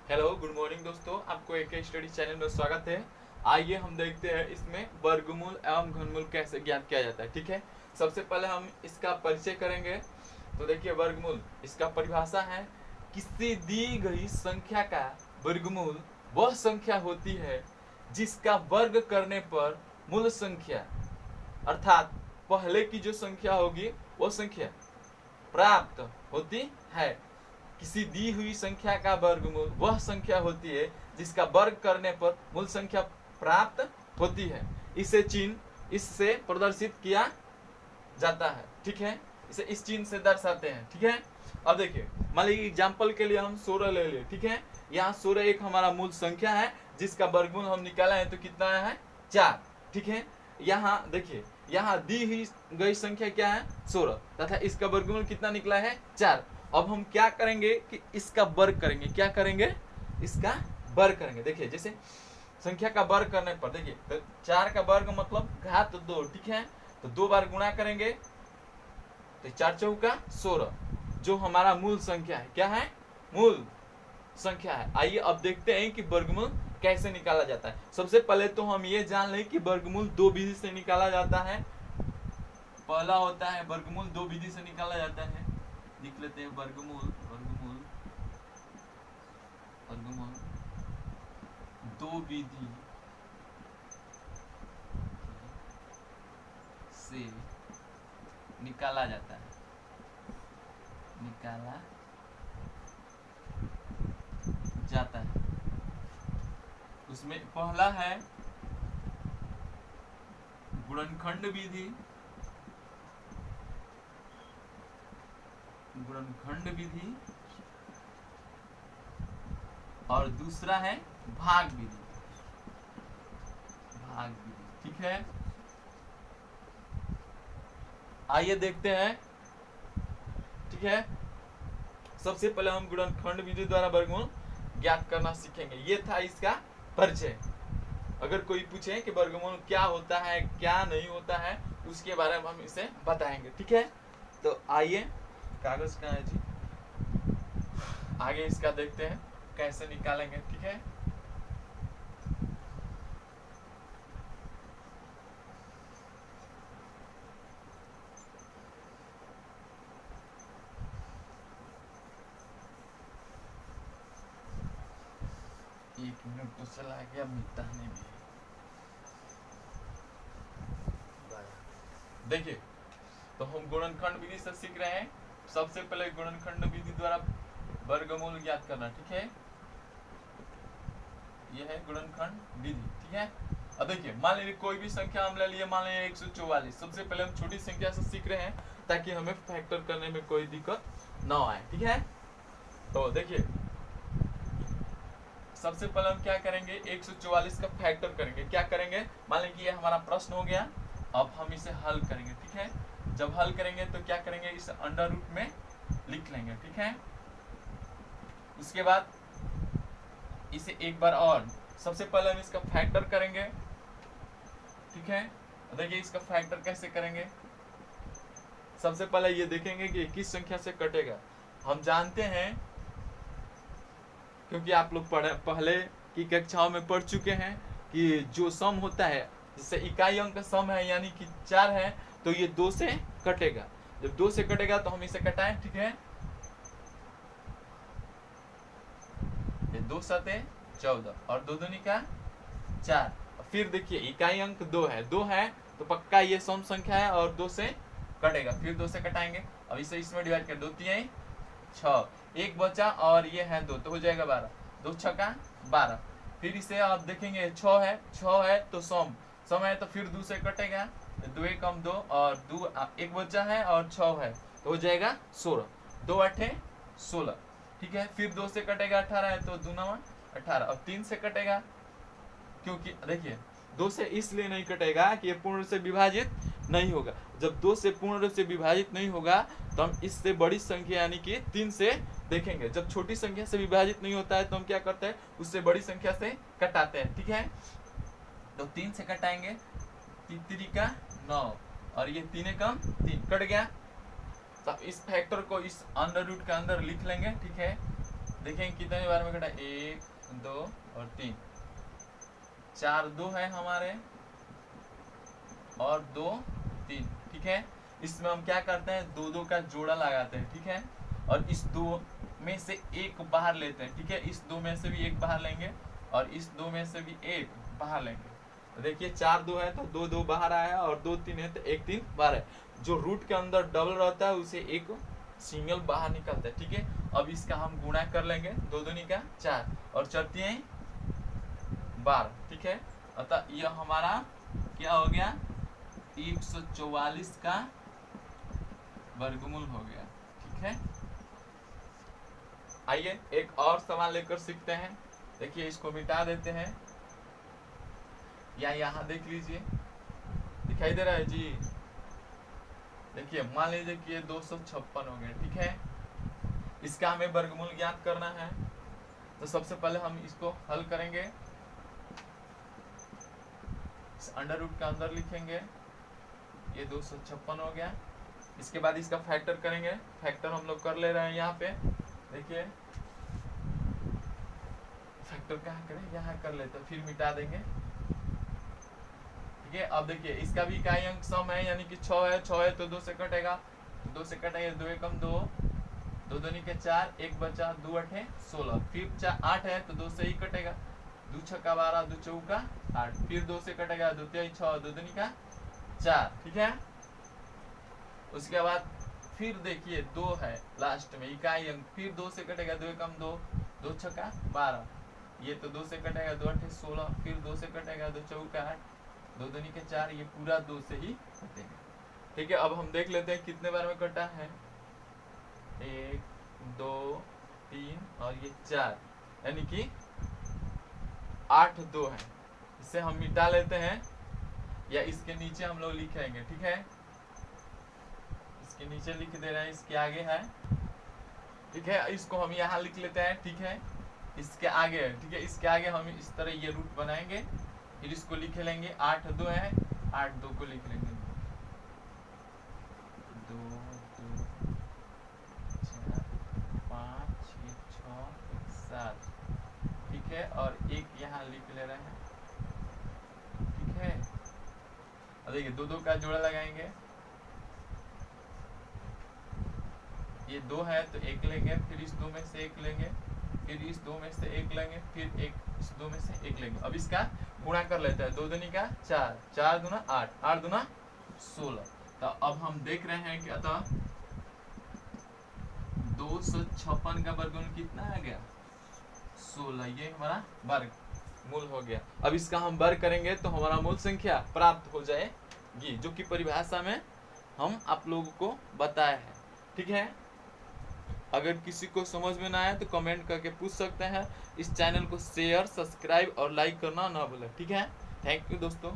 Hello good morning दोस्तों, आपको एक स्टडी चैनल में स्वागत है। आइए हम देखते हैं इसमें वर्गमूल एवं घनमूल कैसे ज्ञात किया जाता है। ठीक है, सबसे पहले हम इसका परिचय करेंगे। तो देखिए, वर्गमूल इसका परिभाषा है, किसी दी गई संख्या का वर्गमूल वह संख्या होती है जिसका वर्ग करने पर मूल संख्या अर्थात पहले की जो संख्या होगी वो संख्या प्राप्त होती है। किसी दी हुई संख्या का वर्गमूल वह संख्या होती है जिसका वर्ग करने पर मूल संख्या प्राप्त होती है। इसे चिन्ह इससे प्रदर्शित किया जाता है। ठीक है, इसे इस चिन्ह से दर्शाते हैं। ठीक है, अब देखिए, मान लीजिए एग्जाम्पल के लिए हम 16 ले लिए। ठीक है, यहाँ 16 एक हमारा मूल संख्या है जिसका वर्गमूल हम निकाला है तो कितना है 4। ठीक है, यहाँ देखिए, यहाँ दी हुई गई संख्या क्या है 16 तथा इसका वर्गमूल कितना निकला है 4। अब हम क्या करेंगे कि इसका वर्ग करेंगे। क्या करेंगे? इसका वर्ग करेंगे। देखिए, जैसे संख्या का वर्ग करने पर देखिए, तो 4 का वर्ग मतलब घात 2। ठीक है, तो 2 बार गुणा करेंगे तो 4 चौका 16 जो हमारा मूल संख्या है। क्या है? मूल संख्या है। आइए अब देखते हैं कि वर्गमूल कैसे निकाला जाता है। सबसे पहले तो हम ये जान लें कि वर्गमूल 2 विधि से निकाला जाता है। पहला होता है वर्गमूल 2 विधि से निकाला जाता है। लिख लेते हैं वर्गमूल 2 विधि से निकाला जाता है। उसमें पहला है गुणनखंड विधि। और दूसरा है भाग विधि। ठीक है, आइए देखते हैं। ठीक है, सबसे पहले हम गुणनखंड विधि द्वारा वर्गमूल ज्ञात करना सीखेंगे। ये था इसका परिचय। अगर कोई पूछे कि वर्गमूल क्या होता है क्या नहीं होता है, उसके बारे में हम इसे बताएंगे। ठीक है, तो आइए, कागज कहाँ है जी, आगे इसका देखते हैं कैसे निकालेंगे। ठीक है, एक मिनट तो चला गया मिटाने में। देखिए, तो हम गुणनखंड विधि से सीख रहे हैं। सबसे पहले गुणनखंड विधि द्वारा वर्गमूल ज्ञात करना। ठीक है, यह है गुणनखंड विधि। ठीक है, अब देखिए, मान लीजिए कोई भी संख्या हम ले लिए, मान लीजिए 144। सबसे पहले हम छोटी संख्या से सीख रहे हैं ताकि हमें फैक्टर करने में कोई दिक्कत ना आए। ठीक है, तो देखिए, सबसे पहले हम क्या करेंगे, 144 का फैक्टर करेंगे। क्या करेंगे? मान लीजिए ये हमारा प्रश्न हो गया। अब हम इसे हल करेंगे। ठीक है, जब हल करेंगे तो क्या करेंगे, इसे अंडर रूट में लिख लेंगे। ठीक है, उसके बाद इसे एक बार और, सबसे पहले हम इसका फैक्टर करेंगे। ठीक है, देखिए इसका फैक्टर कैसे करेंगे। सबसे पहले ये देखेंगे कि किस संख्या से कटेगा। हम जानते हैं, क्योंकि आप लोग पहले की कक्षाओं में पढ़ चुके हैं कि जो सम होता है, जैसे इकाई अंक का सम है यानी कि 4 है, तो ये 2 से कटेगा। जब 2 से कटेगा तो हम इसे कटाएं। ठीक है, ये 2 सते 14 और 2 दूनी का 4। फिर देखिए, इकाई अंक 2 है तो पक्का ये सम संख्या है और 2 से कटेगा। फिर 2 से कटाएंगे। अब इसे इसमें डिवाइड कर, 2 3 6, एक बचा और ये है 2, तो हो जाएगा 12। 2 छक्का 12। फिर इसे आप देखेंगे 6 है तो सम है तो फिर 2 से कटेगा, 2 1 2 और 2 एक बचा है और 6 है तो हो जाएगा 16। 2 8 16। ठीक है, फिर 2 से कटेगा 18 है तो 2 9 18। अब 3 से कटेगा, क्योंकि देखिए 2 से इसलिए नहीं कटेगा कि ये पूर्ण से विभाजित नहीं होगा। जब 2 से पूर्ण रूप से विभाजित नहीं होगा तो हम इससे बड़ी संख्या यानी कि 3 से देखेंगे। जब छोटी संख्या से विभाजित नहीं होता है तो हम क्या करते हैं, उससे बड़ी संख्या से कटाते हैं। ठीक है, तो 3 से कटाएंगे, 3 का 9 और ये 3 कम 3 कट गया। तो इस फैक्टर को इस अंडर रूट के अंदर लिख लेंगे। ठीक है, देखिए कितने बार में कटा, 1 2 और 3, 4 2 है हमारे और 2 3, ठीक है। इसमें हम क्या करते हैं, 2 2 का जोड़ा लगाते हैं, ठीक है। और इस 2 में से एक बाहर लेते हैं, ठीक है। इस 2 में से भी एक बाहर लेंगे और इस 2 में से भी एक बाहर लेंगे। तो देखिए 4 2 है तो 2 2 बाहर आया और 2 3 है तो 1 3 बाहर है। जो रूट के अंदर डबल रहता है उसे एक सिंगल बाहर निकलता है, ठीक है। अब इसका हम गुणा कर लेंगे, 2 दूनी का 4 और 4 3 12, ठीक है। अतः यह हमारा क्या हो गया, 144 का वर्गमूल हो गया, ठीक है। आइए एक और सवाल लेकर सीखते हैं। देखिए इसको मिटा देते हैं, या यहाँ देख लीजिए, दिखाई दे रहा है जी। देखिए मान लीजिए कि ये 256 हो गया, ठीक है। इसका हमें वर्गमूल ज्ञात करना है। तो सबसे पहले हम इसको हल करेंगे, इस अंडर रूट का अंदर लिखेंगे, ये 256 हो गया। इसके बाद इसका फैक्टर करेंगे, फैक्टर हम लोग कर ले रहे हैं यहाँ पे। देखिए फैक्टर कहाँ करें, यहाँ कर लेते हैं, फिर मिटा देंगे, ठीक है। अब देखिए इसका भी इकाई अंक सम है, यानी कि 6 है, 6 है तो 2 से कटेगा, तो 2 से कटेगा, 2 एकम 2, 2 दूनी के 4, 1 बचा, 2 8 16, फिर 8 है तो 2 से ही कटेगा, 2 छक्का 12, 2 चौका 8, फिर 2 से कटेगा, 2 तिहाई 6, 2 दूनी का 4, ठीक है। उसके बाद फिर देखिए 2 है लास्ट में इकाई अंक, फिर 2 से कटेगा, 2 एकम 2, 2 छक्का 12, ये तो 2 से कटेगा, 2 8 16, फिर 2 से कटेगा, 2 चौका 8, 2 दूनी के 4, ये पूरा 2 से ही कटेगा, ठीक है। अब हम देख लेते हैं कितने बार में कटा है, 1 2 3 और ये 4, यानी कि 8 2 है। इसे हम मिटा लेते हैं, या इसके नीचे हम लोग लिखेंगे, ठीक है। इसके नीचे लिख दे रहे हैं, इसके आगे है, ठीक है। इसको हम यहाँ लिख लेते हैं, ठीक है। इसके आगे है, ठीक है। इसके आगे हम इस तरह ये रूट बनाएंगे, फिर इसको लिख लेंगे, 8 2 है, 8 2 को लिख लेंगे, 2 2 4 5 6 6 7, ठीक है। और एक यहाँ लिख ले रहे हैं, ठीक है। और देखिए 2 2 का जोड़ा लगाएंगे, ये 2 है तो 1 लेंगे, फिर इस 2 में से 1 लेंगे, फिर इस 2 में से 1 लेंगे, फिर इस 2 में से 1 लेंगे। अब इसका गुणा कर लेते हैं, 2 दूनी का 4, 4 दूना 8, 8 दूना 16। तो अब हम देख रहे हैं कि अतः 256 का वर्गमूल कितना आ गया, 16, ये हमारा वर्गमूल हो गया। अब इसका हम वर्ग करेंगे तो हमारा मूल संख्या प्राप्त हो जाएगी, जो कि परिभाषा में हम आप लोगों को बताया है, ठीक है। अगर किसी को समझ में ना आए तो कमेंट करके पूछ सकते हैं। इस चैनल को शेयर, सब्सक्राइब और लाइक करना ना भूलें, ठीक है। थैंक यू दोस्तों।